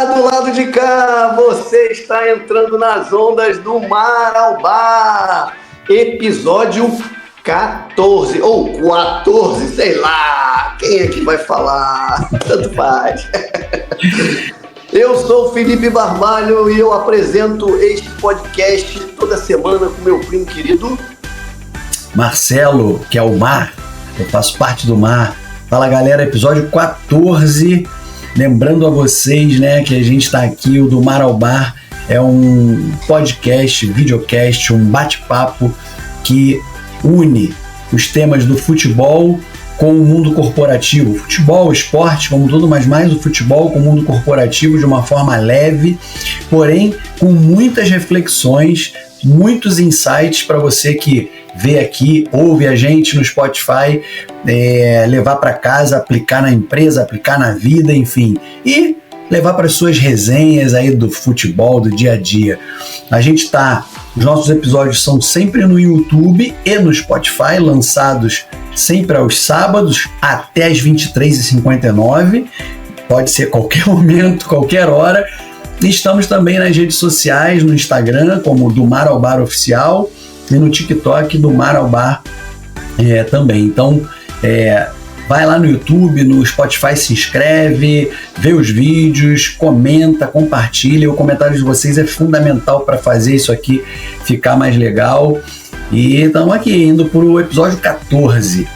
do lado de cá, você está entrando nas ondas do Mar ao Bar, episódio 14, ou 14, sei lá, quem é que vai falar, tanto faz. Eu sou o Felipe Barbalho e eu apresento este podcast toda semana com meu primo querido Marcelo, que é o Mar, eu faço parte do Mar. Fala galera, episódio 14, lembrando a vocês, né, que a gente está aqui, o do Mar ao Bar é um podcast, videocast, um bate-papo que une os temas do futebol com o mundo corporativo. Futebol, esporte, como tudo, mas mais o futebol com o mundo corporativo de uma forma leve, porém com muitas reflexões, muitos insights para você que vê aqui, ouve a gente no Spotify, levar para casa, aplicar na empresa, aplicar na vida, enfim, e levar para suas resenhas aí do futebol, do dia a dia. Os nossos episódios são sempre no YouTube e no Spotify, lançados sempre aos sábados até às 23h59, pode ser qualquer momento, qualquer hora. E estamos também nas redes sociais, no Instagram, como do Mar ao Bar Oficial, e no TikTok do Mar ao Bar também. Então, vai lá no YouTube, no Spotify, se inscreve, vê os vídeos, comenta, compartilha. O comentário de vocês é fundamental para fazer isso aqui ficar mais legal. E estamos aqui indo para o episódio 14.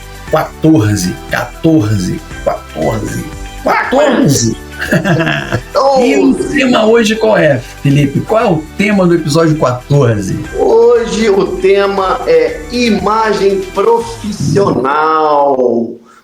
E o tema hoje qual é, Felipe? Qual é o tema do episódio 14? Hoje o tema é imagem profissional.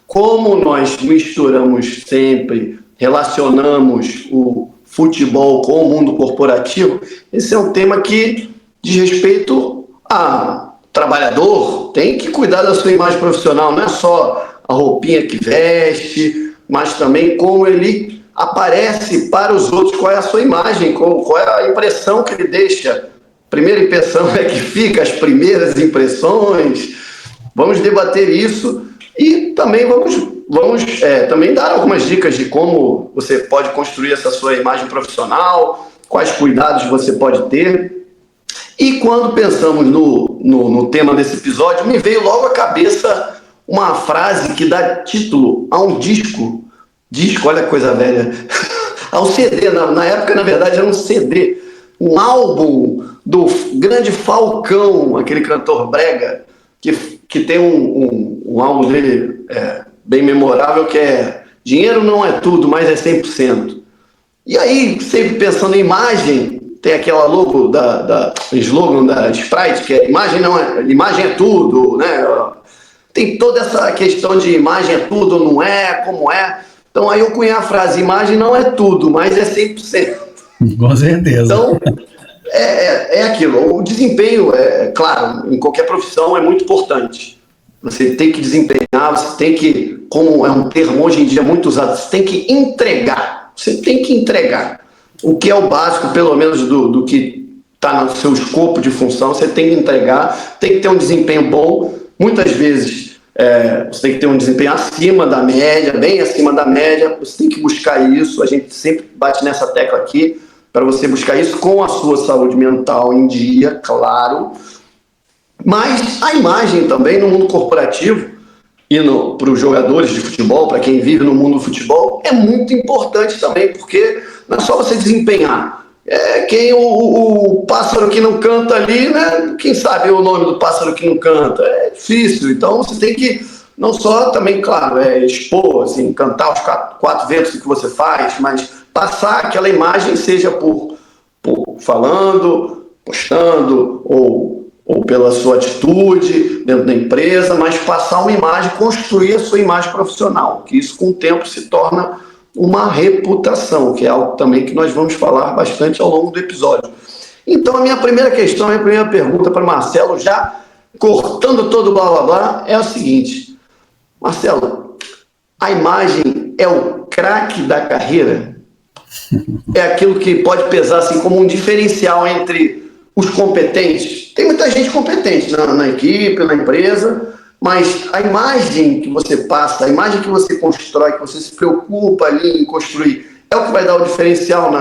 Como nós misturamos sempre, relacionamos o futebol com o mundo corporativo, esse é um tema que diz respeito a trabalhador, tem que cuidar da sua imagem profissional, não é só a roupinha que veste, mas também como ele aparece para os outros, qual é a sua imagem, qual é a impressão que ele deixa. Primeira impressão é que fica, as primeiras impressões. Vamos debater isso e também vamos também dar algumas dicas de como você pode construir essa sua imagem profissional, quais cuidados você pode ter. E quando pensamos no tema desse episódio, me veio logo à cabeça uma frase que dá título a um disco, olha que coisa velha, ao CD, na época na verdade era um CD, um álbum do grande Falcão, aquele cantor brega, que tem um álbum dele bem memorável, que é Dinheiro Não É Tudo, mas é 100%. E aí, sempre pensando em imagem, tem aquela logo slogan da Sprite, que é imagem é tudo, né? Tem toda essa questão de imagem é tudo, não é, como é. Então aí eu cunhei a frase, imagem não é tudo, mas é 100%. Com certeza. Então, é aquilo. O desempenho, claro, em qualquer profissão é muito importante. Você tem que desempenhar, você tem que, como é um termo hoje em dia muito usado, você tem que entregar. Você tem que entregar. O que é o básico, pelo menos, do que está no seu escopo de função, você tem que entregar, tem que ter um desempenho bom. Muitas vezes você tem que ter um desempenho acima da média, bem acima da média, você tem que buscar isso, a gente sempre bate nessa tecla aqui, para você buscar isso com a sua saúde mental em dia, claro. Mas a imagem também no mundo corporativo e para os jogadores de futebol, para quem vive no mundo do futebol, é muito importante também, porque não é só você desempenhar. Quem o pássaro que não canta ali, né? Quem sabe o nome do pássaro que não canta? É difícil. Então você tem que não só também, claro, expor, assim, cantar os quatro ventos que você faz, mas passar aquela imagem, seja por falando, postando ou pela sua atitude dentro da empresa, mas passar uma imagem, construir a sua imagem profissional, que isso com o tempo se torna uma reputação, que é algo também que nós vamos falar bastante ao longo do episódio. Então a minha primeira questão, a minha primeira pergunta para Marcelo, já cortando todo o blá blá blá, é o seguinte: Marcelo, a imagem é o craque da carreira? É aquilo que pode pesar assim como um diferencial entre os competentes? Tem muita gente competente na equipe, na empresa, mas a imagem que você passa, a imagem que você constrói, que você se preocupa ali em construir, é o que vai dar o diferencial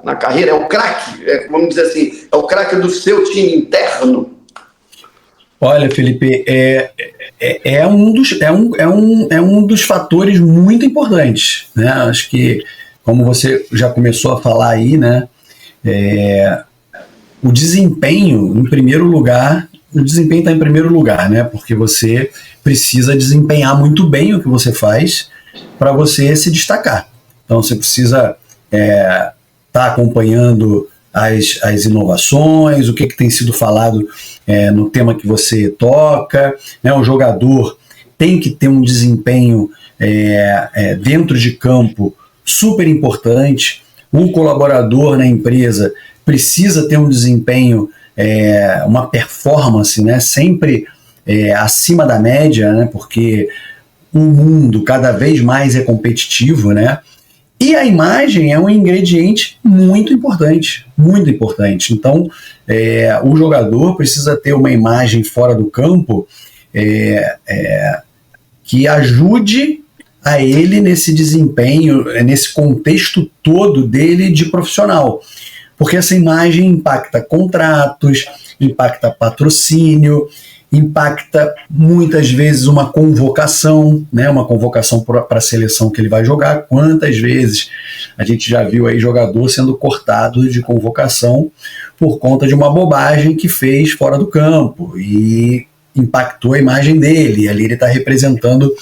na carreira, é o craque, vamos dizer assim, é o craque do seu time interno? Olha, Felipe, é um dos fatores muito importantes, né? Acho que, como você já começou a falar aí, né? O desempenho, em primeiro lugar, o desempenho está em primeiro lugar, né? Porque você precisa desempenhar muito bem o que você faz para você se destacar. Então, você precisa estar acompanhando as inovações, o que tem sido falado no tema que você toca, né? O jogador tem que ter um desempenho dentro de campo super importante, o colaborador na empresa precisa ter um desempenho, uma performance, né? Sempre acima da média, né? Porque o mundo cada vez mais é competitivo, né? E a imagem é um ingrediente muito importante, muito importante. Então, o jogador precisa ter uma imagem fora do campo que ajude a ele nesse desempenho, nesse contexto todo dele de profissional. Porque essa imagem impacta contratos, impacta patrocínio, impacta muitas vezes uma convocação, né? Uma convocação para a seleção que ele vai jogar. Quantas vezes a gente já viu aí jogador sendo cortado de convocação por conta de uma bobagem que fez fora do campo e impactou a imagem dele, ali ele está representando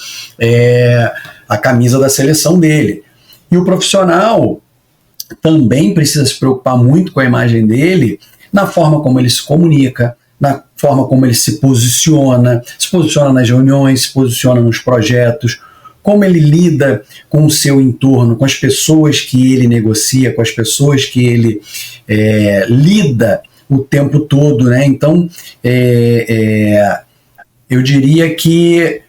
a camisa da seleção dele. E o profissional também precisa se preocupar muito com a imagem dele na forma como ele se comunica, na forma como ele se posiciona nas reuniões, se posiciona nos projetos, como ele lida com o seu entorno, com as pessoas que ele negocia, com as pessoas que ele lida o tempo todo, né? Então, eu diria que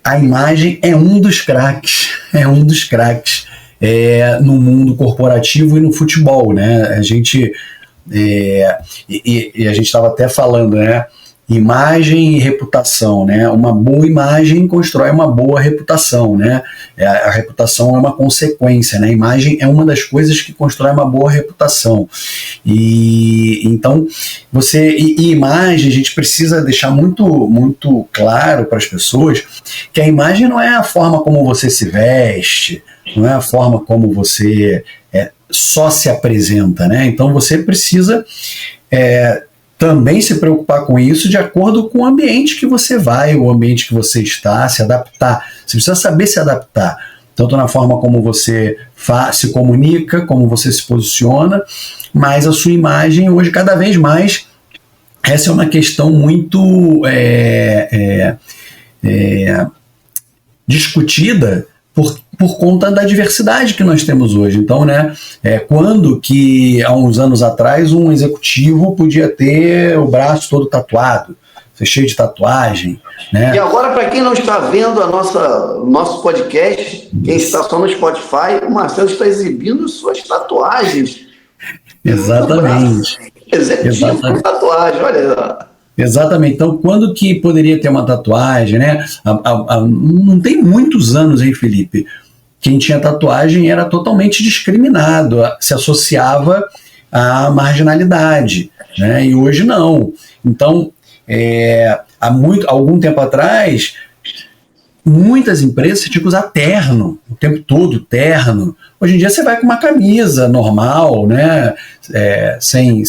a imagem é um dos craques, no mundo corporativo e no futebol, né? A gente a gente estava até falando, né? Imagem e reputação, né? Uma boa imagem constrói uma boa reputação, né? A reputação é uma consequência, né? A imagem é uma das coisas que constrói uma boa reputação. E então imagem, a gente precisa deixar muito, muito claro para as pessoas que a imagem não é a forma como você se veste, não é a forma como você só se apresenta, né? Então você precisa também se preocupar com isso de acordo com o ambiente que você vai, o ambiente que você está, se adaptar. Você precisa saber se adaptar, tanto na forma como você se comunica, como você se posiciona, mas a sua imagem hoje, cada vez mais, essa é uma questão muito discutida por conta da diversidade que nós temos hoje. Então, né, quando que há uns anos atrás um executivo podia ter o braço todo tatuado, ser cheio de tatuagem, né? E agora, para quem não está vendo nosso podcast, quem está só no Spotify, o Marcelo está exibindo suas tatuagens. Exatamente. Executivo com tatuagem, olha. Exatamente. Então, quando que poderia ter uma tatuagem, né? Não tem muitos anos, hein, Felipe? Quem tinha tatuagem era totalmente discriminado, se associava à marginalidade, né? E hoje não. Então, algum tempo atrás, muitas empresas tinham que usar terno, o tempo todo terno. Hoje em dia você vai com uma camisa normal, né? Sem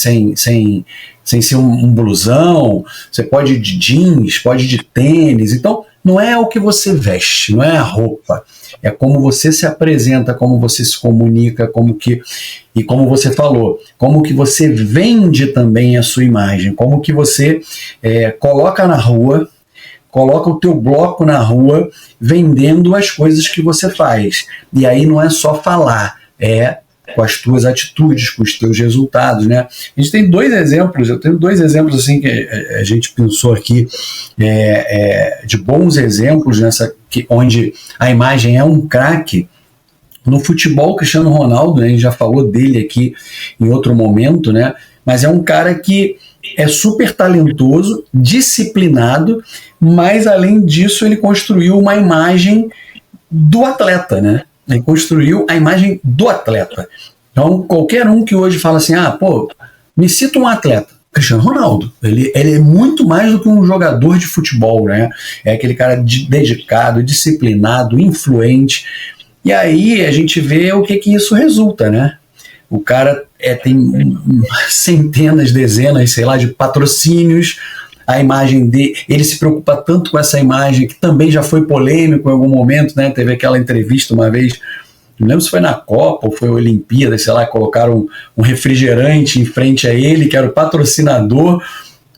ser um blusão, você pode ir de jeans, pode ir de tênis. Então, não é o que você veste, não é a roupa. É como você se apresenta, como você se comunica, e como você falou, como que você vende também a sua imagem, como que você coloca na rua, coloca o teu bloco na rua, vendendo as coisas que você faz. E aí não é só falar, com as tuas atitudes, com os teus resultados, né? A gente tem eu tenho dois exemplos assim que a gente pensou aqui, de bons exemplos onde a imagem é um craque. No futebol, Cristiano Ronaldo, né, a gente já falou dele aqui em outro momento, né? Mas é um cara que é super talentoso, disciplinado, mas além disso ele construiu uma imagem do atleta, né? Ele construiu a imagem do atleta. Então, qualquer um que hoje fala assim, me cita um atleta, Cristiano Ronaldo. Ele é muito mais do que um jogador de futebol, né? É aquele cara dedicado, disciplinado, influente. E aí a gente vê o que isso resulta, né? O cara tem centenas, dezenas, sei lá, de patrocínios. A imagem dele, ele se preocupa tanto com essa imagem, que também já foi polêmico em algum momento, né? Teve aquela entrevista uma vez, não lembro se foi na Copa ou foi a Olimpíada, sei lá, colocaram um refrigerante em frente a ele, que era o patrocinador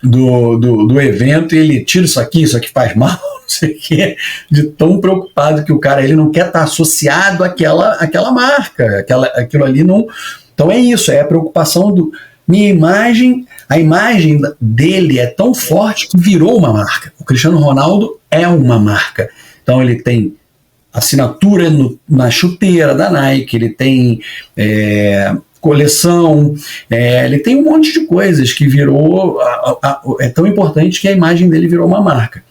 do evento, e ele tira isso aqui faz mal, não sei o quê, de tão preocupado que o cara, ele não quer estar associado àquela marca, aquilo ali não... Então é isso, é a preocupação do... Minha imagem, a imagem dele é tão forte que virou uma marca. O Cristiano Ronaldo é uma marca. Então ele tem assinatura na chuteira da Nike, ele tem coleção, ele tem um monte de coisas que virou... É tão importante que a imagem dele virou uma marca.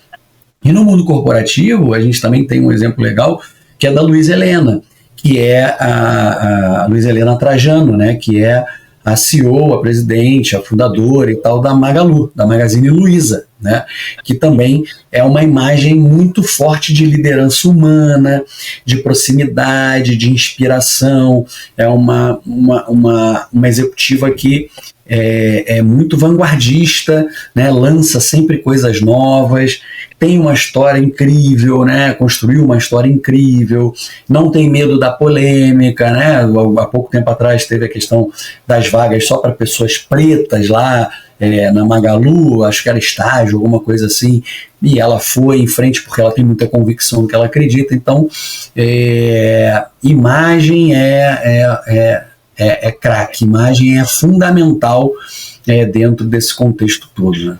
E no mundo corporativo, a gente também tem um exemplo legal, que é da Luísa Helena, que é a Luísa Helena Trajano, né, que é a CEO, a presidente, a fundadora e tal da Magalu, da Magazine Luiza, né? Que também é uma imagem muito forte de liderança humana, de proximidade, de inspiração, é uma executiva que é muito vanguardista, né? Lança sempre coisas novas, tem uma história incrível, né? Construiu uma história incrível, não tem medo da polêmica, né? Há pouco tempo atrás teve a questão das vagas só para pessoas pretas lá na Magalu, acho que era estágio, alguma coisa assim, e ela foi em frente porque ela tem muita convicção no que ela acredita. Então, imagem é craque, imagem é fundamental dentro desse contexto todo, né?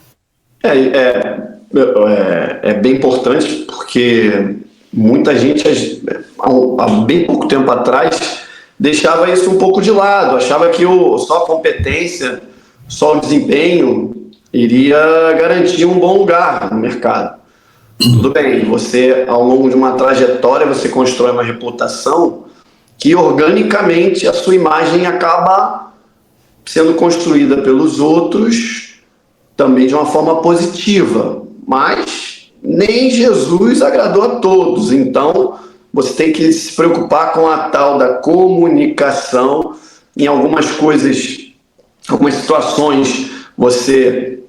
É bem importante porque muita gente, há bem pouco tempo atrás, deixava isso um pouco de lado, achava que só a competência, só o desempenho iria garantir um bom lugar no mercado. Tudo bem, você, ao longo de uma trajetória, você constrói uma reputação que organicamente a sua imagem acaba sendo construída pelos outros também de uma forma positiva. Mas nem Jesus agradou a todos, então você tem que se preocupar com a tal da comunicação. Em algumas coisas, algumas situações, você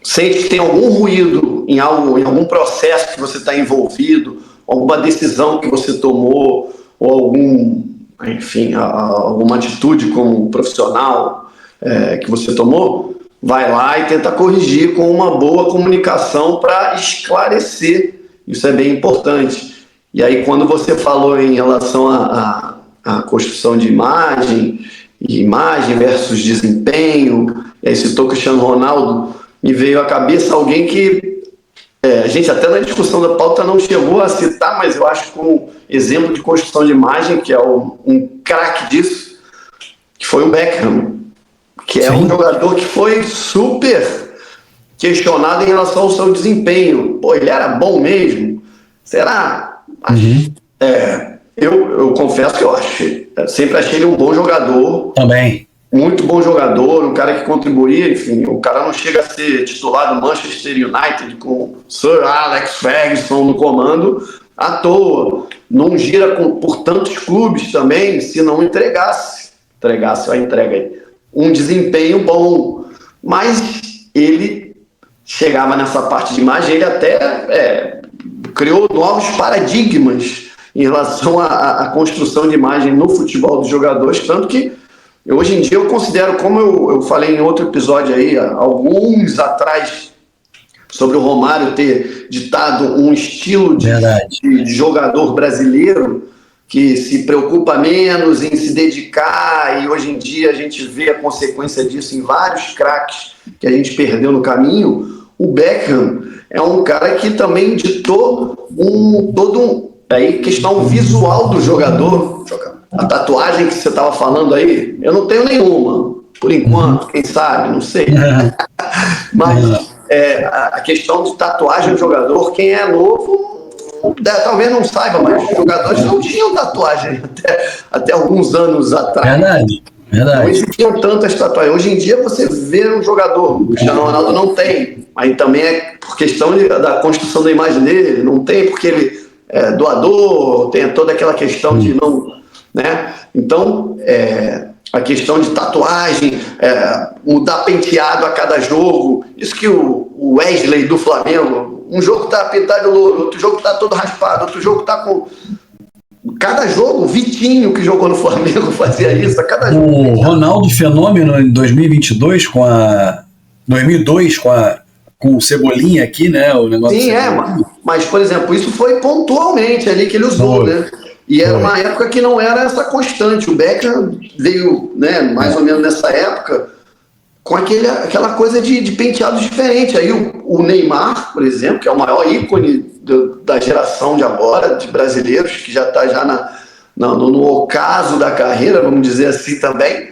sente que tem algum ruído em algum processo que você está envolvido, alguma decisão que você tomou, ou alguma atitude como profissional que você tomou, vai lá e tenta corrigir com uma boa comunicação para esclarecer. Isso é bem importante. E aí, quando você falou em relação à construção de imagem versus desempenho, e aí citou Cristiano Ronaldo, me veio à cabeça alguém que a gente até na discussão da pauta não chegou a citar, mas eu acho que um exemplo de construção de imagem, que é um craque disso, que foi o Beckham, que é um jogador que foi super questionado em relação ao seu desempenho. Ele era bom mesmo? Será? Eu confesso que eu sempre achei ele um bom jogador. Também. Muito bom jogador, um cara que contribuía, enfim, o cara não chega a ser titular do Manchester United com Sir Alex Ferguson no comando à toa. Não gira por tantos clubes também, se não entregasse a entrega aí. Um desempenho bom, mas ele chegava nessa parte de imagem, ele até criou novos paradigmas em relação à construção de imagem no futebol dos jogadores, tanto que hoje em dia eu considero, como eu falei em outro episódio aí, alguns atrás, sobre o Romário ter ditado um estilo de jogador brasileiro, que se preocupa menos em se dedicar, e hoje em dia a gente vê a consequência disso em vários craques que a gente perdeu no caminho. O Beckham é um cara que também ditou questão visual do jogador. A tatuagem que você estava falando aí, eu não tenho nenhuma, por enquanto, quem sabe, não sei. Mas a questão de tatuagem do jogador, quem é novo talvez não saiba, mas os jogadores não tinham tatuagem até alguns anos atrás. Verdade. Não existiam tantas tatuagens. Hoje em dia você vê um jogador, o Cristiano Ronaldo não tem, aí também é por questão da construção da imagem dele, não tem porque ele é doador, tem toda aquela questão de não, né? Então, a questão de tatuagem, mudar penteado a cada jogo, isso que o Wesley do Flamengo, um jogo tá pintado de louro, outro jogo tá todo raspado, outro jogo tá com... Cada jogo, o Vitinho que jogou no Flamengo fazia isso, a cada jogo. O Ronaldo Fenômeno em 2002 2002 com o Cebolinha aqui, né? O negócio. Sim, mas, por exemplo, isso foi pontualmente ali que ele usou, né? E era uma época que não era essa constante. O Beckham veio, né, mais ou menos nessa época, com aquela coisa de penteados diferentes. Aí o Neymar, por exemplo, que é o maior ícone da geração de agora, de brasileiros, que já está no ocaso da carreira, vamos dizer assim também,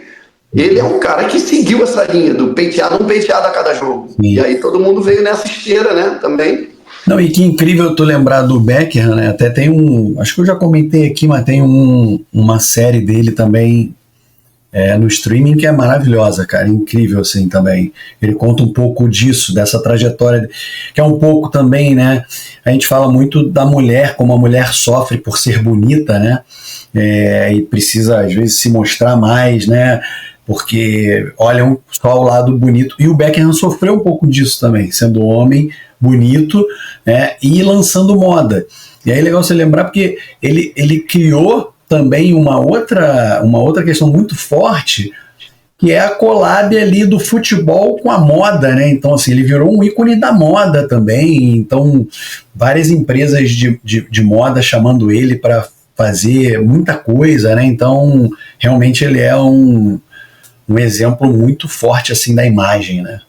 ele é um cara que seguiu essa linha do penteado, um penteado a cada jogo. Sim. E aí todo mundo veio nessa esteira, né, também. Não, e que incrível tu lembrar do Beckham, né? Até tem acho que eu já comentei aqui, mas tem uma série dele também no streaming que é maravilhosa, cara, incrível assim também. Ele conta um pouco disso, dessa trajetória, que é um pouco também, né? A gente fala muito da mulher, como a mulher sofre por ser bonita, né? E precisa às vezes se mostrar mais, né? Porque olham só o lado bonito. E o Beckham sofreu um pouco disso também, sendo homem bonito, né, e lançando moda. E aí é legal você lembrar porque ele criou também uma outra questão muito forte, que é a collab ali do futebol com a moda, né? Então, assim, ele virou um ícone da moda também. Então, várias empresas de moda chamando ele para fazer muita coisa, né? Então, realmente ele é um exemplo muito forte assim da imagem, né?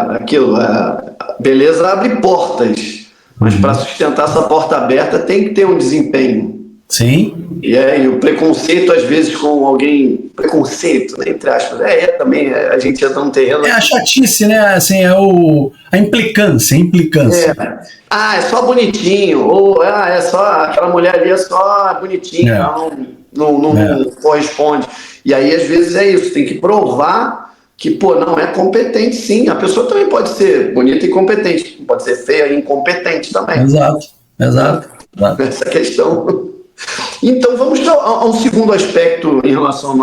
Aquilo, beleza abre portas, mas para sustentar essa porta aberta tem que ter um desempenho. Sim. E o preconceito, às vezes, com alguém... Preconceito, né, entre aspas. Também a gente entra num terreno... É a chatice, né? Assim, a implicância. É só bonitinho. Ou, é só... Aquela mulher ali é só bonitinha. Não corresponde. E aí, às vezes, é isso. Tem que provar que, não é competente, sim. A pessoa também pode ser bonita e competente. Pode ser feia e incompetente também. Exato. Essa questão... Então, vamos a um segundo aspecto em relação ao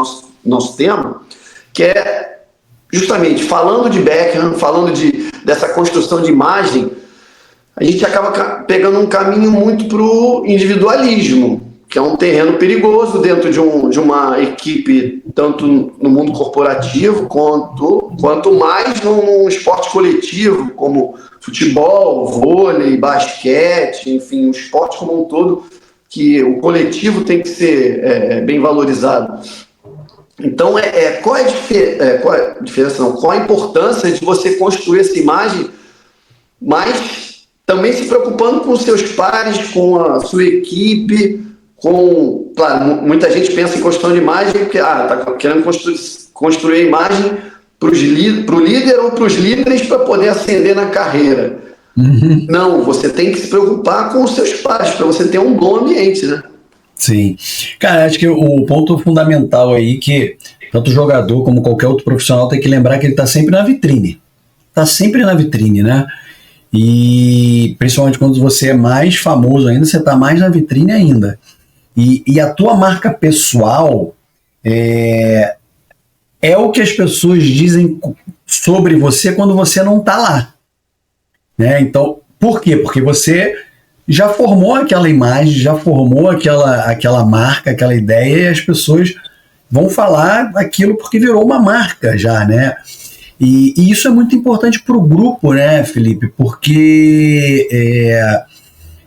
nosso tema, que é justamente falando de Beckham, falando dessa construção de imagem, a gente acaba pegando um caminho muito para o individualismo, que é um terreno perigoso dentro de uma equipe, tanto no mundo corporativo quanto mais num esporte coletivo, como futebol, vôlei, basquete, enfim, o esporte como um todo, que o coletivo tem que ser bem valorizado. Então, qual é a diferença? Qual a importância de você construir essa imagem, mas também se preocupando com os seus pares, com a sua equipe, claro, muita gente pensa em construção de imagem porque está querendo construir a imagem para o líder ou para os líderes para poder ascender na carreira. Uhum. Não, você tem que se preocupar com os seus pares para você ter um bom ambiente, né? Sim. Cara, acho que o ponto fundamental aí que tanto o jogador como qualquer outro profissional tem que lembrar que ele está sempre na vitrine. Está sempre na vitrine, né? E principalmente quando você é mais famoso ainda, você está mais na vitrine ainda. E a tua marca pessoal é o que as pessoas dizem sobre você quando você não está lá. Né? Então, por quê? Porque você já formou aquela imagem, já formou aquela marca, aquela ideia, e as pessoas vão falar aquilo porque virou uma marca já, né? E isso é muito importante para o grupo, né, Felipe? Porque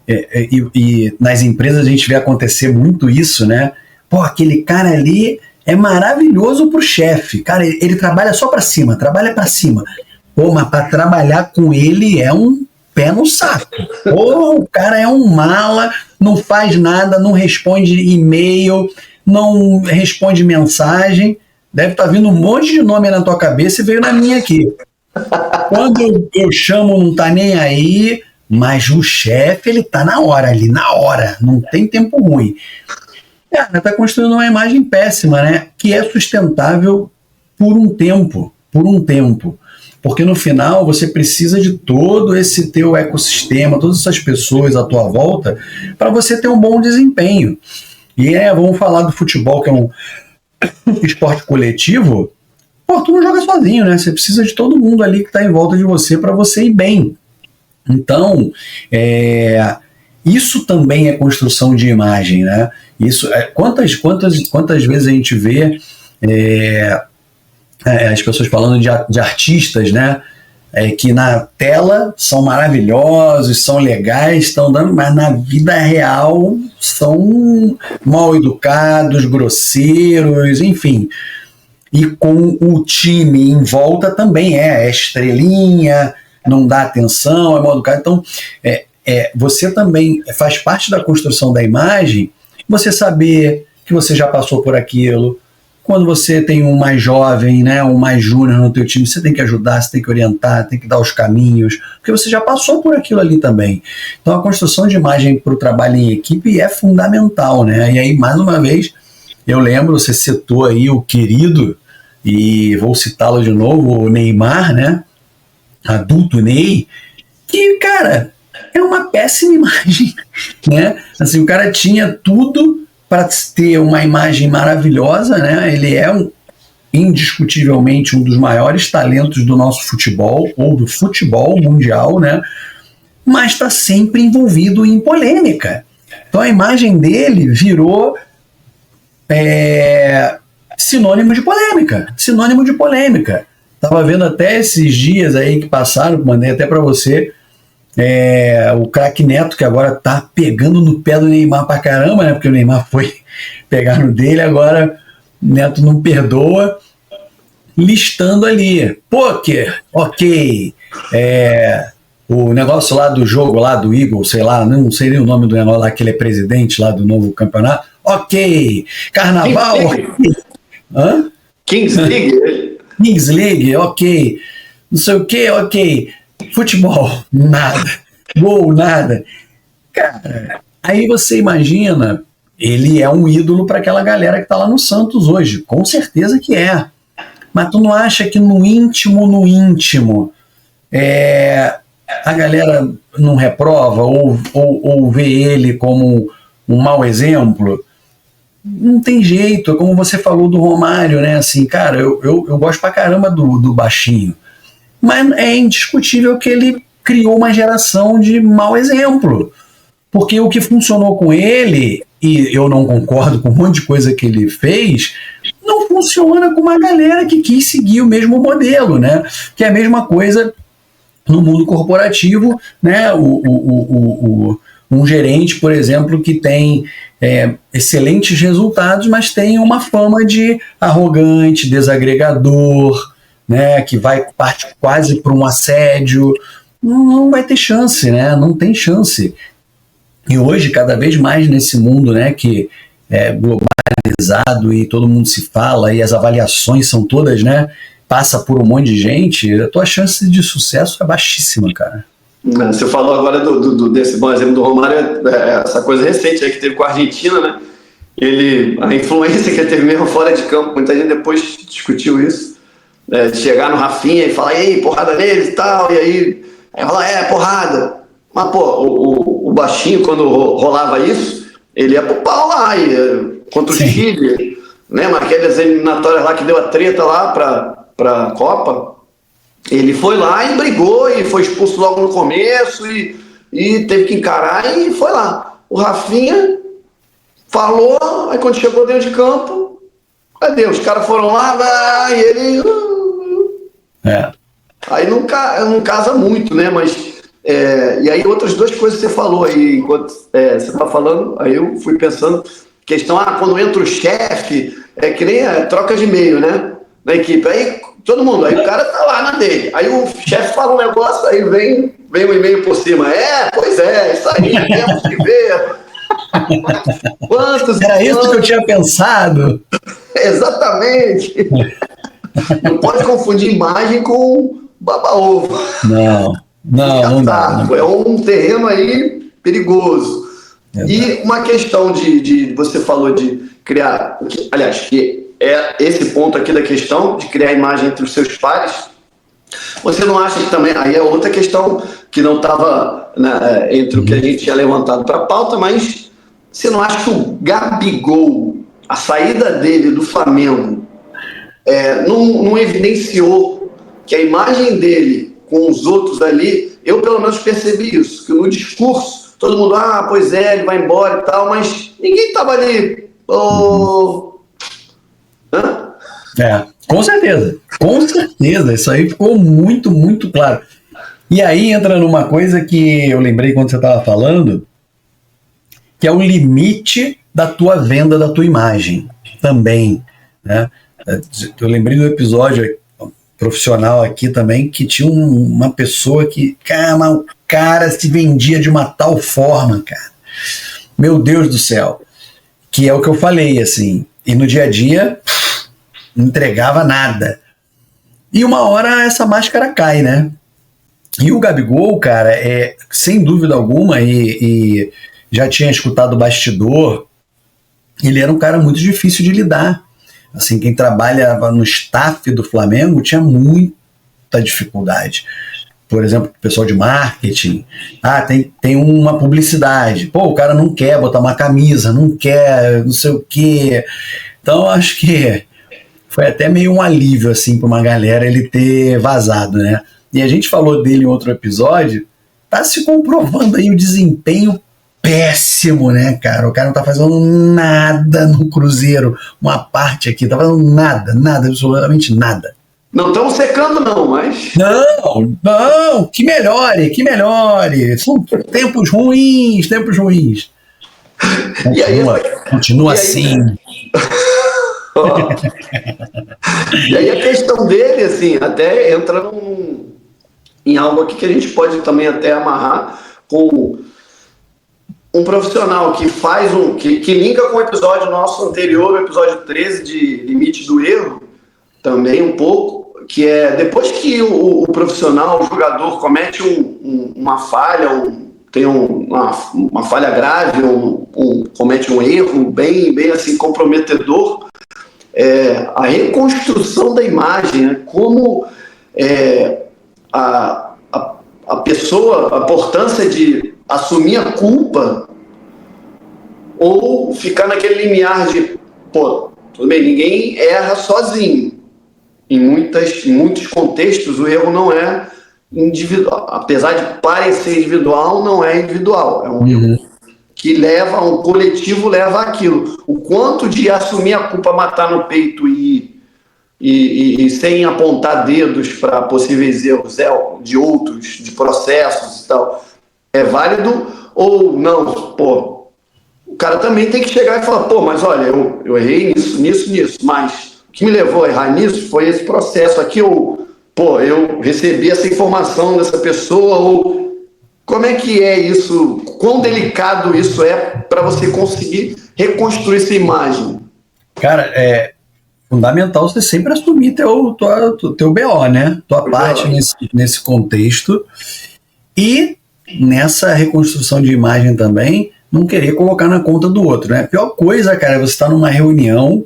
e nas empresas a gente vê acontecer muito isso, né? Pô, aquele cara ali é maravilhoso pro chefe. Cara, ele trabalha só para cima, trabalha para cima. Pô, mas para trabalhar com ele é um pé no saco. Pô, o cara é um mala, não faz nada, não responde e-mail, não responde mensagem. Deve estar vindo um monte de nome na tua cabeça e veio na minha aqui. Quando eu chamo, não tá nem aí. Mas o chefe, ele tá na hora ali, na hora, não tem tempo ruim. Cara, tá construindo uma imagem péssima, né? Que é sustentável por um tempo. Porque no final você precisa de todo esse teu ecossistema, todas essas pessoas à tua volta, para você ter um bom desempenho. E vamos falar do futebol, que é um esporte coletivo. Pô, tu não joga sozinho, né? Você precisa de todo mundo ali que está em volta de você para você ir bem. Então, isso também é construção de imagem, né? Isso, quantas vezes a gente vê as pessoas falando de artistas, né? Que na tela são maravilhosos, são legais, estão dando, mas na vida real são mal educados, grosseiros, enfim. E com o time em volta também é estrelinha, não dá atenção, é mal educado. Então, você também faz parte da construção da imagem, você saber que você já passou por aquilo. Quando você tem um mais jovem, né, um mais júnior no teu time, você tem que ajudar, você tem que orientar, tem que dar os caminhos, porque você já passou por aquilo ali também. Então a construção de imagem para o trabalho em equipe é fundamental, né? E aí, mais uma vez, eu lembro, você citou aí o querido, e vou citá-lo de novo, o Neymar, né? Adulto Ney, que, cara, é uma péssima imagem, né? Assim, o cara tinha tudo para ter uma imagem maravilhosa, né? Ele é indiscutivelmente um dos maiores talentos do nosso futebol, ou do futebol mundial, né? Mas está sempre envolvido em polêmica. Então a imagem dele virou sinônimo de polêmica. Tava vendo até esses dias aí que passaram, mandei até para você, o craque Neto, que agora tá pegando no pé do Neymar pra caramba, né? Porque o Neymar foi pegar no dele, agora o Neto não perdoa, listando ali, poker, ok, o negócio lá do jogo lá do Eagle, sei lá, não sei nem o nome do negócio lá, que ele é presidente lá do novo campeonato, ok, carnaval, hã? Kings League, ok, não sei o que, ok, futebol, nada, gol, nada. Cara, aí você imagina, ele é um ídolo para aquela galera que tá lá no Santos hoje, com certeza que é. Mas tu não acha que no íntimo, a galera não reprova ou vê ele como um mau exemplo? Não tem jeito, é como você falou do Romário, né? Assim, cara, eu gosto pra caramba do baixinho. Mas é indiscutível que ele criou uma geração de mau exemplo. Porque o que funcionou com ele, e eu não concordo com um monte de coisa que ele fez, não funciona com uma galera que quis seguir o mesmo modelo, né? Que é a mesma coisa no mundo corporativo, né? Um gerente, por exemplo, que tem excelentes resultados, mas tem uma fama de arrogante, desagregador, né, que parte quase para um assédio, não vai ter chance, né? Não tem chance. E hoje, cada vez mais nesse mundo, né, que é globalizado e todo mundo se fala e as avaliações são todas, né, passa por um monte de gente, a tua chance de sucesso é baixíssima, cara. Você falou agora desse bom exemplo do Romário, essa coisa recente aí que teve com a Argentina, né? A influência que ele teve mesmo fora de campo, muita gente depois discutiu isso. De chegar no Rafinha e falar, ei, porrada neles e tal, e aí falar, porrada. Mas, pô, o baixinho, quando rolava isso, ele ia pro pau lá, contra o Chile, lembra aquelas eliminatórias lá que deu a treta lá pra Copa? Ele foi lá e brigou, e foi expulso logo no começo, e teve que encarar, e foi lá. O Rafinha falou, aí quando chegou dentro de campo, cadê? Os caras foram lá, e ele... Aí não casa muito, né? Mas e aí outras duas coisas que você falou aí, enquanto você estava falando, aí eu fui pensando, questão, quando entra o chefe, que nem troca de e-mail, né? Na equipe, aí todo mundo, aí o cara tá lá na dele, aí o chefe fala um negócio, aí vem o e-mail por cima, pois isso aí, temos que ver. Era isso que eu tinha pensado. Exatamente. Não pode confundir imagem com baba-ovo. Não. Não dá. É um terreno aí perigoso. E uma questão de você falou de criar, aliás, que é esse ponto aqui da questão de criar imagem entre os seus pares. Você não acha que também, aí é outra questão que não estava entre o que a gente tinha levantado para a pauta, mas você não acha que o Gabigol, a saída dele do Flamengo, não evidenciou que a imagem dele com os outros ali, eu pelo menos percebi isso, que no discurso todo mundo, pois é, ele vai embora e tal, mas ninguém estava ali. Com certeza, isso aí ficou muito, muito claro. E aí entra numa coisa que eu lembrei quando você estava falando, que é o limite da tua venda da tua imagem também, né? Eu lembrei do episódio profissional aqui também, que tinha uma pessoa que, o cara se vendia de uma tal forma, cara. Meu Deus do céu. Que é o que eu falei, assim. E no dia a dia, não entregava nada. E uma hora essa máscara cai, né? E o Gabigol, cara, sem dúvida alguma, e já tinha escutado o bastidor, ele era um cara muito difícil de lidar. Assim, quem trabalhava no staff do Flamengo tinha muita dificuldade. Por exemplo, o pessoal de marketing, tem uma publicidade. Pô, o cara não quer botar uma camisa, não quer não sei o quê. Então, acho que foi até meio um alívio, assim, para uma galera ele ter vazado, né? E a gente falou dele em outro episódio, tá se comprovando aí o desempenho péssimo, né, cara? O cara não tá fazendo nada no Cruzeiro, uma parte aqui, tá fazendo nada, absolutamente nada. Não estamos secando não, mas... Não, que melhore, são tempos ruins. Continua assim. E aí a questão dele, assim, até entra em algo aqui que a gente pode também até amarrar com um profissional que faz que linka com o episódio nosso anterior, o episódio 13 de Limite do Erro, também um pouco, que é depois que o profissional, o jogador comete uma falha, tem uma falha grave, comete um erro bem assim comprometedor, a reconstrução da imagem, né? Como a pessoa, a importância de assumir a culpa ou ficar naquele limiar de, tudo bem, ninguém erra sozinho. Em muitos contextos, o erro não é individual. Apesar de parecer individual, não é individual. É um erro que um coletivo leva àquilo. O quanto de assumir a culpa, matar no peito e sem apontar dedos para possíveis erros de outros, de processos e tal, é válido ou não? O cara também tem que chegar e falar, mas olha, eu errei nisso, mas o que me levou a errar nisso foi esse processo aqui, ou, eu recebi essa informação dessa pessoa, ou como é que é isso, quão delicado isso é para você conseguir reconstruir essa imagem? Cara, é fundamental você sempre assumir teu BO, né? Tua parte nesse contexto. E nessa reconstrução de imagem também, não querer colocar na conta do outro, né? A pior coisa, cara, é você estar numa reunião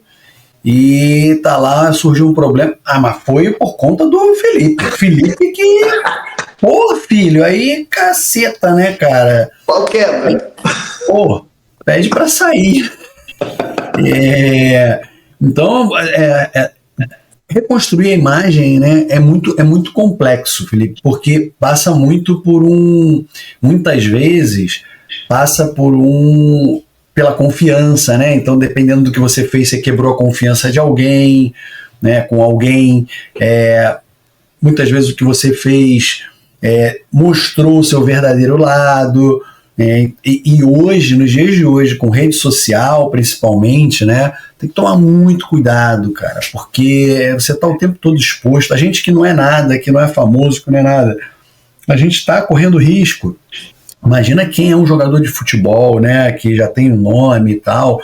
e tá lá, surgiu um problema. Mas foi por conta do Felipe. Felipe que... filho, aí caceta, né, cara? Qual quebra? Pede pra sair. Então, reconstruir a imagem, né, é muito complexo, Felipe, porque passa muito muitas vezes, pela confiança, né? Então, dependendo do que você fez, você quebrou a confiança de alguém, né, com alguém. Muitas vezes o que você fez mostrou o seu verdadeiro lado. E hoje, nos dias de hoje, com rede social principalmente, né, tem que tomar muito cuidado, cara, porque você está o tempo todo exposto. A gente que não é nada, que não é famoso, que não é nada, a gente está correndo risco. Imagina quem é um jogador de futebol, né, que já tem um nome e tal,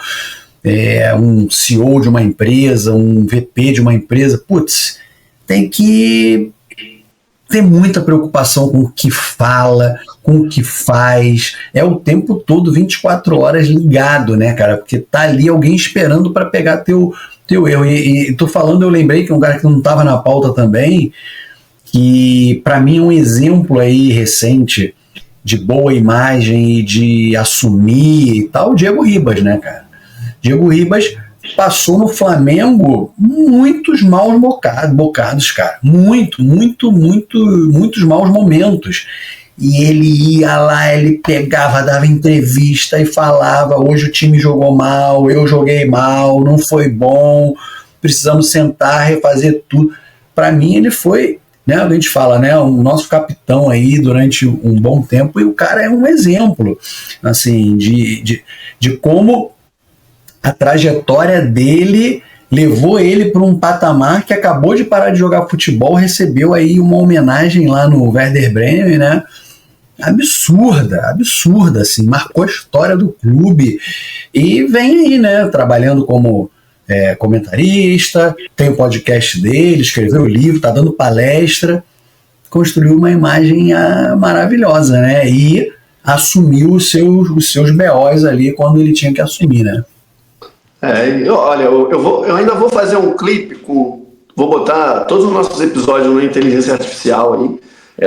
um CEO de uma empresa, um VP de uma empresa, tem que tem muita preocupação com o que fala, com o que faz, é o tempo todo, 24 horas ligado, né, cara? Porque tá ali alguém esperando para pegar teu erro. E tô falando, eu lembrei que um cara que não estava na pauta também, que para mim é um exemplo aí recente de boa imagem e de assumir e tal, o Diego Ribas, né, cara? Diego Ribas passou no Flamengo muitos maus bocados, cara. Muitos maus momentos. E ele ia lá, ele pegava, dava entrevista e falava: hoje o time jogou mal, eu joguei mal, não foi bom, precisamos sentar, refazer tudo. Para mim ele foi, né, a gente fala, né, o nosso capitão aí durante um bom tempo, e o cara é um exemplo, assim, de como a trajetória dele levou ele para um patamar que acabou de parar de jogar futebol, recebeu aí uma homenagem lá no Werder Bremen, né? Absurda, assim, marcou a história do clube e vem aí, né, trabalhando como comentarista, tem o podcast dele, escreveu o livro, tá dando palestra, construiu uma imagem maravilhosa, né, e assumiu os seus BOs ali quando ele tinha que assumir, né. Olha, eu ainda vou fazer um clipe vou botar todos os nossos episódios na inteligência artificial aí,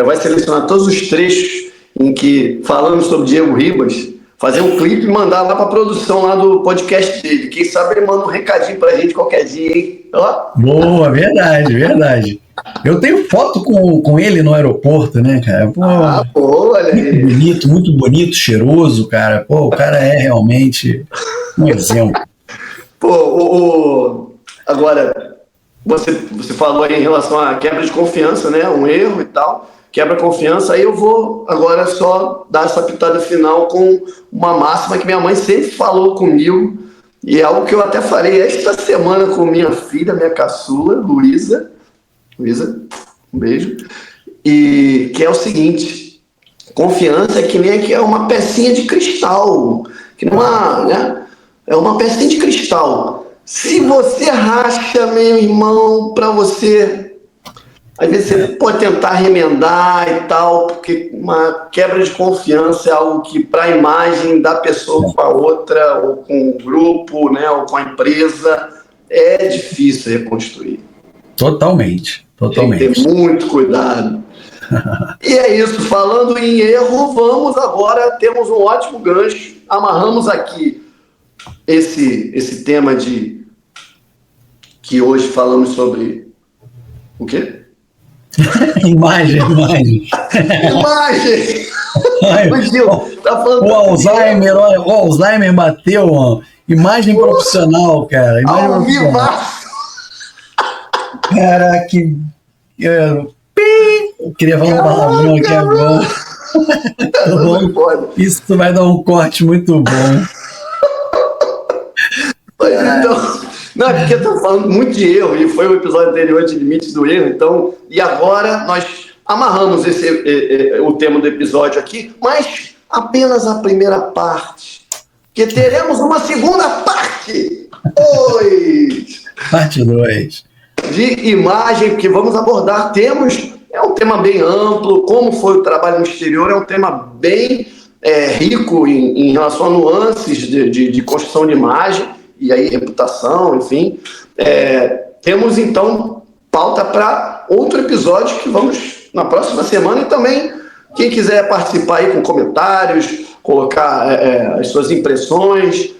vai selecionar todos os trechos em que falamos sobre Diego Ribas, fazer um clipe e mandar lá para a produção lá do podcast dele. Quem sabe ele manda um recadinho pra gente qualquer dia, hein? Ó. Boa, verdade. Eu tenho foto com ele no aeroporto, né, cara? Pô, olha aí. Muito bonito, cheiroso, cara. Pô, o cara é realmente um exemplo. Pô, agora, você falou aí em relação à quebra de confiança, né? Um erro e tal. Quebra a confiança, aí eu vou agora só dar essa pitada final com uma máxima que minha mãe sempre falou comigo, e é algo que eu até falei esta semana com minha filha, minha caçula, Luísa, um beijo, e que é o seguinte: confiança é que nem que é uma pecinha de cristal, que não né? É uma pecinha de cristal. Se você racha, meu irmão, para você... Às vezes você pode tentar remendar e tal, porque uma quebra de confiança é algo que, para a imagem da pessoa com a outra, ou com o grupo, né, ou com a empresa, é difícil reconstruir. Totalmente. Tem que ter muito cuidado. E é isso, falando em erro, vamos agora, temos um ótimo gancho, amarramos aqui esse tema que hoje falamos sobre o quê? Imagem. Tá falando o Alzheimer bateu, mano. Imagem profissional, cara. Cara, que... Eu queria falar um palavrão aqui agora. Isso vai dar um corte muito bom. Então... Não, é porque eu tô falando muito de erro, e foi o episódio anterior de limites do erro, então, e agora nós amarramos o tema do episódio aqui, mas apenas a primeira parte, que teremos uma segunda parte, parte 2, de imagem, que vamos abordar é um tema bem amplo, como foi o trabalho no exterior, é um tema bem rico em relação a nuances de construção de imagem, e aí reputação, enfim. Temos, então, pauta para outro episódio que vamos na próxima semana, e também quem quiser participar aí com comentários, colocar as suas impressões,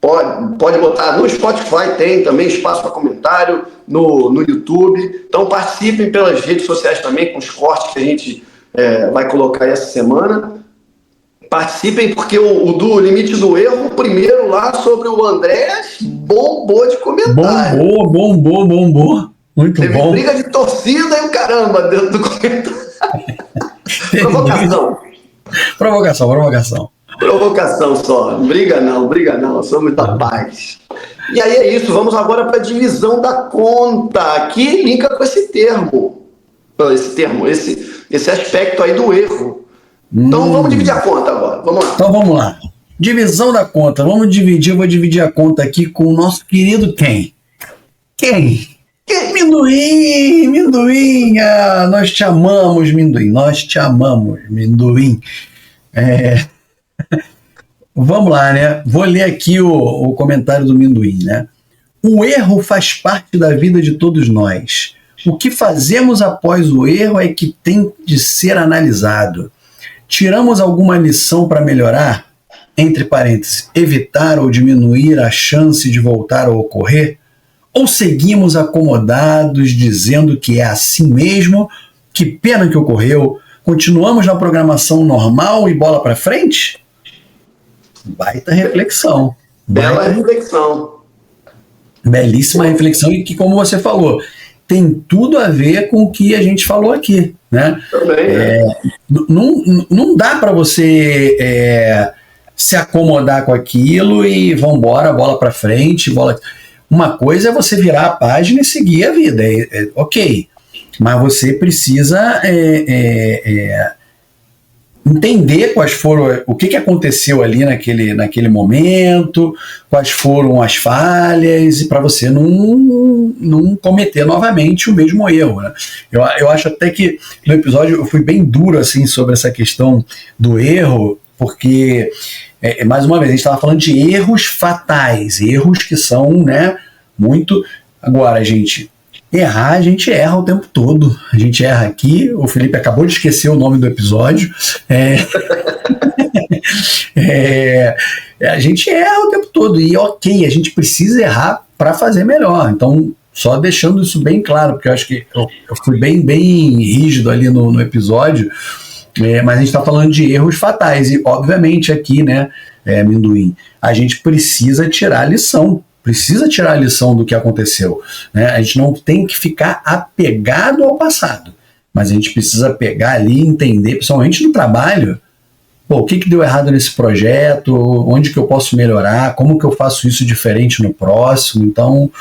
pode botar no Spotify, tem também espaço para comentário, no YouTube. Então participem pelas redes sociais também, com os cortes que a gente vai colocar essa semana. Participem, porque o do Limite do Erro, o primeiro lá sobre o Andrés, bombou de comentário. Bombou. Muito Teve bom. briga de torcida e o caramba dentro do comentário. Provocação só. Briga não. Somos da paz. E aí é isso. Vamos agora para a divisão da conta, que linka com esse termo. Esse aspecto aí do erro. Então vamos dividir a conta agora. Vamos lá. Então vamos lá. Divisão da conta. Vou dividir a conta aqui com o nosso querido quem? Minduim, Minduim, nós te amamos, Minduim, nós te amamos, Minduim. Vamos lá, né? Vou ler aqui o comentário do Minduim, né? O erro faz parte da vida de todos nós. O que fazemos após o erro é que tem de ser analisado. Tiramos alguma lição para melhorar? Entre parênteses, evitar ou diminuir a chance de voltar a ocorrer? Ou seguimos acomodados dizendo que é assim mesmo, que pena que ocorreu, continuamos na programação normal e bola para frente? Baita reflexão. Bela reflexão. Belíssima reflexão e que, como você falou, tem tudo a ver com o que a gente falou aqui, né? Também, não dá para você se acomodar com aquilo e vambora, bola para frente, bola... Uma coisa é você virar a página e seguir a vida, ok, mas você precisa entender quais foram, o que aconteceu ali naquele momento, quais foram as falhas, e para você não cometer novamente o mesmo erro, né? Eu acho até que no episódio eu fui bem duro assim, sobre essa questão do erro, porque, mais uma vez, a gente estava falando de erros fatais, erros que são, né, muito... Agora, errar, a gente erra o tempo todo. A gente erra aqui. O Felipe acabou de esquecer o nome do episódio. A gente erra o tempo todo. E ok, a gente precisa errar para fazer melhor. Então, só deixando isso bem claro, porque eu acho que eu fui bem rígido ali no episódio, mas a gente está falando de erros fatais. E, obviamente, aqui, né, Minduim, a gente precisa tirar a lição. Precisa tirar a lição do que aconteceu, né? A gente não tem que ficar apegado ao passado, mas a gente precisa pegar ali e entender, principalmente no trabalho, o que deu errado nesse projeto, onde que eu posso melhorar, como que eu faço isso diferente no próximo. Então,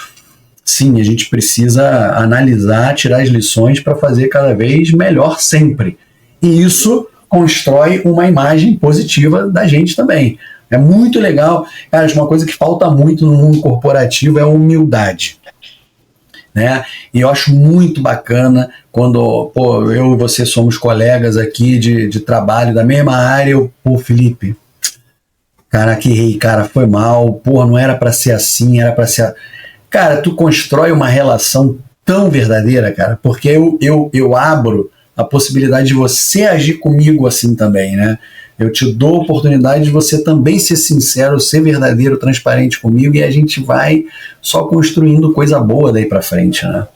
sim, a gente precisa analisar, tirar as lições para fazer cada vez melhor sempre. E isso constrói uma imagem positiva da gente também. É muito legal. Cara, uma coisa que falta muito no mundo corporativo é a humildade, né? E eu acho muito bacana quando, eu e você somos colegas aqui de trabalho da mesma área. Felipe, cara, que errei, cara, foi mal, não era para ser assim, era para ser... Cara, tu constrói uma relação tão verdadeira, cara, porque eu abro a possibilidade de você agir comigo assim também, né? Eu te dou a oportunidade de você também ser sincero, ser verdadeiro, transparente comigo, e a gente vai só construindo coisa boa daí para frente, né?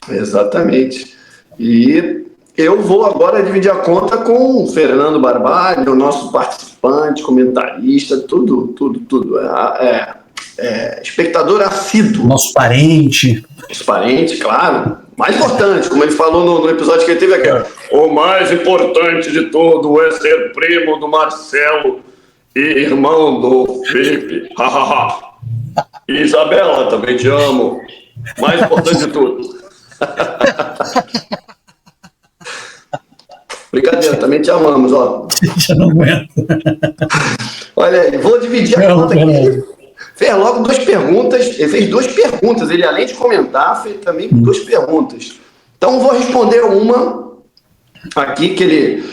Exatamente. E eu vou agora dividir a conta com o Fernando Barbalho, o nosso participante, comentarista, tudo. Espectador assíduo. Nosso parente. Nosso parente, claro. Mais importante, como ele falou no episódio que ele teve aqui, o mais importante de tudo é ser primo do Marcelo e irmão do Felipe. E Isabela, também te amo. Mais importante de tudo. Brincadeira, também te amamos, ó. Já não aguento. Olha aí, vou dividir a conta aqui. Fez logo duas perguntas. Ele fez duas perguntas. Ele, além de comentar, fez também duas perguntas. Então, vou responder uma aqui que ele,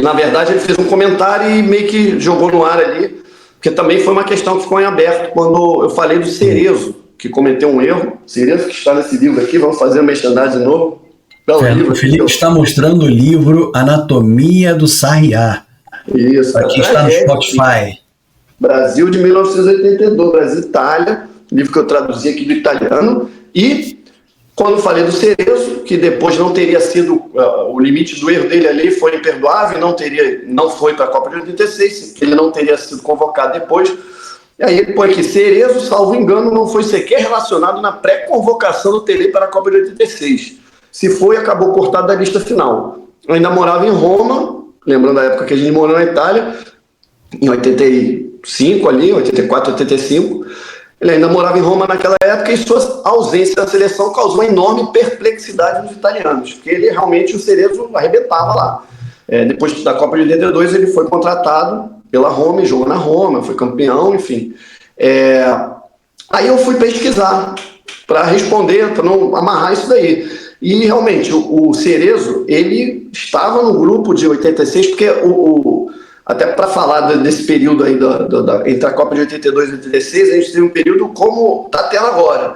na verdade, ele fez um comentário e meio que jogou no ar ali, porque também foi uma questão que ficou em aberto quando eu falei do Cerezo, que cometeu um erro. Cerezo, que está nesse livro aqui, vamos fazer uma merchandising de novo. O Felipe está mostrando o livro Anatomia do Sarriá. Isso. Aqui está no Spotify. Brasil, de 1982, Brasil-Itália, livro que eu traduzi aqui do italiano. E quando falei do Cerezo, que depois não teria sido, o limite do erro dele ali foi imperdoável, não foi para a Copa de 86, que ele não teria sido convocado depois. E aí ele põe aqui, Cerezo, salvo engano, não foi sequer relacionado na pré-convocação do Tele para a Copa de 86. Se foi, acabou cortado da lista final. Eu ainda morava em Roma, lembrando a época que a gente morou na Itália, em 85 ali, 84, 85. Ele ainda morava em Roma naquela época e sua ausência da seleção causou uma enorme perplexidade nos italianos, porque ele realmente, o Cerezo, arrebentava lá. Depois da Copa de 82, ele foi contratado pela Roma e jogou na Roma, foi campeão, enfim. Aí eu fui pesquisar para responder, para não amarrar isso daí. E realmente, o Cerezo, ele estava no grupo de 86, porque até para falar desse período aí entre a Copa de 82 e 86, a gente teve um período como está tendo agora.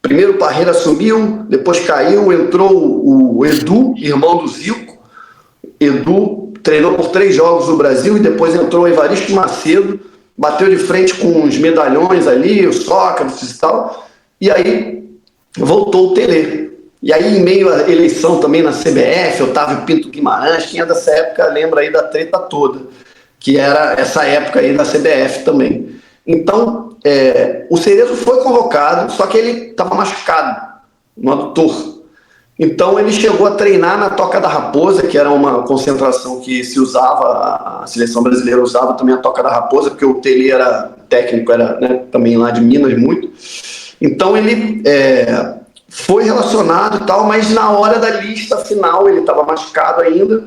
Primeiro o Parreira assumiu, depois caiu, entrou o Edu, irmão do Zico. Edu treinou por 3 jogos no Brasil e depois entrou o Evaristo Macedo, bateu de frente com os medalhões ali, o Sócrates e tal, e aí voltou o Tele. E aí, em meio à eleição também na CBF, Otávio Pinto Guimarães, quem é dessa época lembra aí da treta toda, que era essa época aí da CBF também. Então, o Cerezo foi convocado, só que ele estava machucado no adutor. Então ele chegou a treinar na Toca da Raposa, que era uma concentração que se usava, a seleção brasileira usava também a Toca da Raposa, porque o Tele era técnico, era, né, também lá de Minas muito. Então ele foi relacionado e tal, mas na hora da lista final ele estava machucado ainda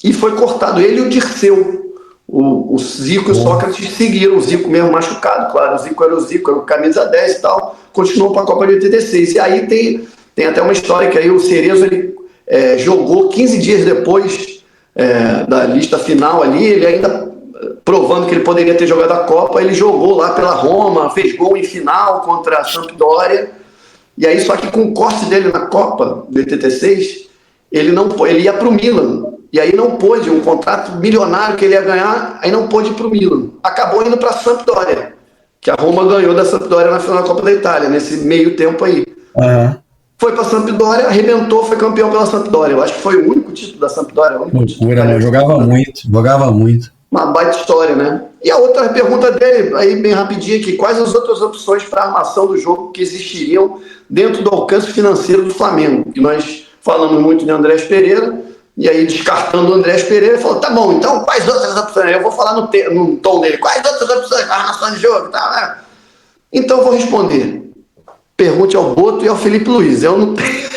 e foi cortado ele e o Dirceu. O Zico e o Sócrates seguiram, o Zico mesmo machucado, claro, o Zico era o camisa 10 e tal, continuou para a Copa de 86. E aí tem até uma história que aí o Cerezo ele, jogou 15 dias depois da lista final ali, ele ainda provando que ele poderia ter jogado a Copa, ele jogou lá pela Roma, fez gol em final contra a Sampdoria, e aí só que com o corte dele na Copa de 86, ele ia para o Milan, e aí não pôde, um contrato milionário que ele ia ganhar, aí não pôde ir para o Milan. Acabou indo para a Sampdoria, que a Roma ganhou da Sampdoria na final da Copa da Itália, nesse meio tempo aí. Uhum. Foi para a Sampdoria, arrebentou, foi campeão pela Sampdoria. Eu acho que foi o único título da Sampdoria. Loucura, né? Jogava muito. Uma baita história, né? E a outra pergunta dele, aí bem rapidinho aqui, quais as outras opções para a armação do jogo que existiriam dentro do alcance financeiro do Flamengo? Que nós falamos muito de Andrés Pereira, e aí descartando o Andrés Pereira, ele falou, tá bom, então quais outras opções? Eu vou falar no tom dele, quais outras opções para a armação de jogo? Tá, né? Então eu vou responder. Pergunte ao Boto e ao Felipe Luiz. Eu não tenho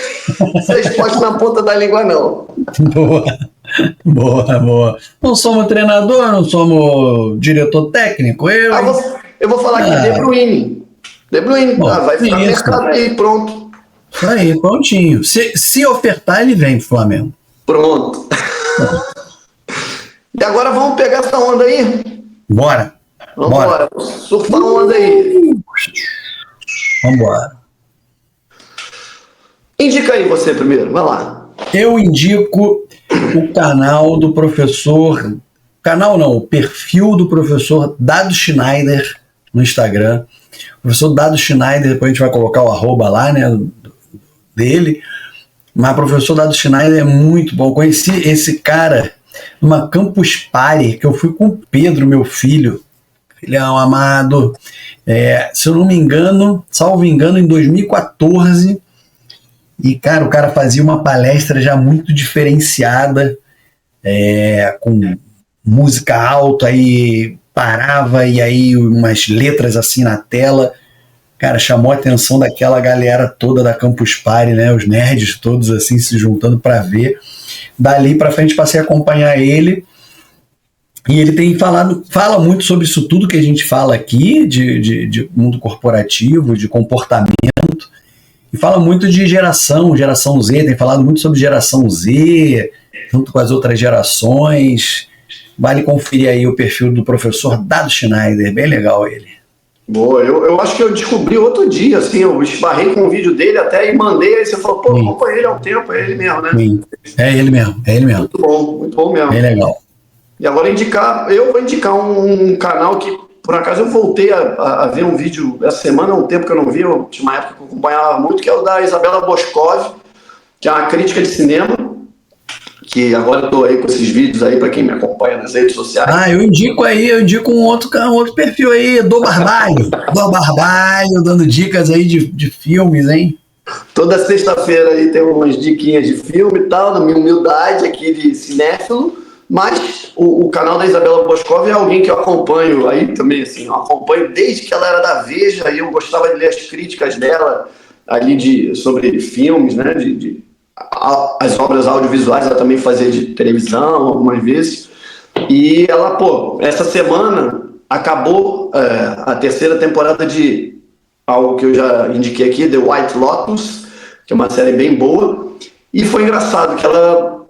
essa resposta na ponta da língua, não. Boa. Não somos treinador, não somos diretor técnico. Eu vou falar aqui, De Bruyne. Bom, vai ficar mercado aí, pronto. Aí, prontinho. Se ofertar, ele vem pro Flamengo. Pronto. E agora vamos pegar essa onda aí? Bora. Vamos embora. Surfar a onda aí. Vambora. Indica aí você primeiro, vai lá. Eu indico o canal do professor... Canal não, o perfil do professor Dado Schneider no Instagram. O professor Dado Schneider, depois a gente vai colocar o arroba lá, né, dele. Mas o professor Dado Schneider é muito bom. Conheci esse cara numa Campus Party, que eu fui com o Pedro, meu filho. Filhão amado. Se eu não me engano, salvo engano, em 2014, e cara, o cara fazia uma palestra já muito diferenciada, com música alta, aí parava e aí umas letras assim na tela, cara, chamou a atenção daquela galera toda da Campus Party, né, os nerds todos assim se juntando para ver. Dali para frente passei a acompanhar ele. E ele fala muito sobre isso tudo que a gente fala aqui, de mundo corporativo, de comportamento, e fala muito de geração Z, tem falado muito sobre geração Z, junto com as outras gerações. Vale conferir aí o perfil do professor Dado Schneider, bem legal ele. Boa, eu acho que eu descobri outro dia, assim, eu esbarrei com um vídeo dele até e mandei, aí você falou, pô, acompanhei ele há um tempo, é ele mesmo, né? Sim. É ele mesmo. Muito bom mesmo. Bem legal. E agora eu vou indicar um canal que, por acaso, eu voltei a ver um vídeo essa semana, há um tempo que eu não vi, eu tinha uma época que eu acompanhava muito, que é o da Isabela Boscov, que é uma crítica de cinema, que agora eu tô aí com esses vídeos aí para quem me acompanha nas redes sociais. Eu indico um outro perfil aí, do Barbalho, dando dicas aí de filmes, hein? Toda sexta-feira aí tem umas diquinhas de filme e tal, na minha humildade aqui de cinéfilo. Mas o canal da Isabela Boscov é alguém que eu acompanho aí também, assim, eu acompanho desde que ela era da Veja, e eu gostava de ler as críticas dela ali sobre filmes, né, as obras audiovisuais, ela também fazia de televisão algumas vezes, e ela, essa semana acabou a terceira temporada de algo que eu já indiquei aqui, The White Lotus, que é uma série bem boa, e foi engraçado que ela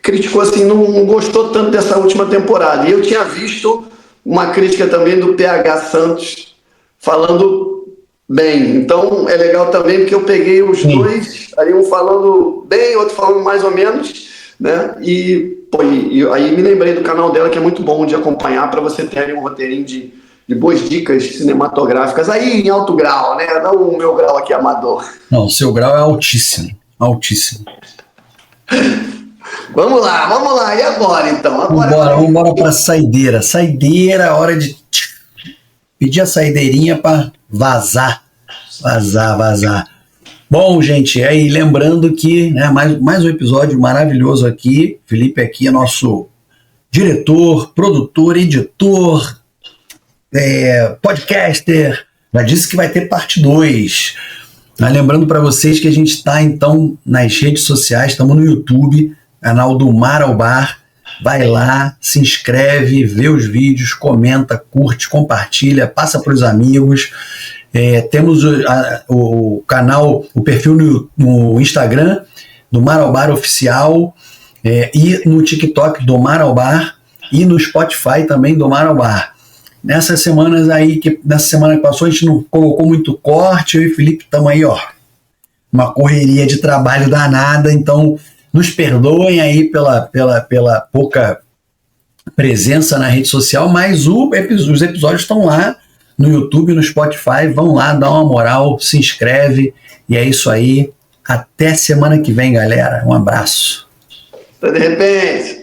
criticou assim, não gostou tanto dessa última temporada, e eu tinha visto uma crítica também do PH Santos falando bem, então é legal também porque eu peguei os dois, aí um falando bem, outro falando mais ou menos, né, e aí me lembrei do canal dela, que é muito bom de acompanhar, para você ter um roteirinho de boas dicas cinematográficas, aí em alto grau, né? Não o meu grau aqui amador. Não, o seu grau é altíssimo, altíssimo. Vamos lá, e agora então? Vamos embora para saideira, hora de pedir a saideirinha para vazar. Bom, gente, aí lembrando que, né, mais um episódio maravilhoso aqui. Felipe aqui é nosso diretor, produtor, editor, podcaster. Já disse que vai ter parte 2. Lembrando para vocês que a gente está, então, nas redes sociais, estamos no YouTube, canal do Mar ao Bar. Vai lá, se inscreve, vê os vídeos, comenta, curte, compartilha, passa para os amigos. Temos o canal, o perfil no Instagram do Mar ao Bar Oficial, e no TikTok do Mar ao Bar, e no Spotify também do Mar ao Bar. Nessa semana que passou, a gente não colocou muito corte, eu e o Felipe estamos aí, uma correria de trabalho danada, então nos perdoem aí pela pouca presença na rede social, mas os episódios estão lá no YouTube, no Spotify. Vão lá, dá uma moral, se inscreve, e é isso aí. Até semana que vem, galera. Um abraço. Até de repente.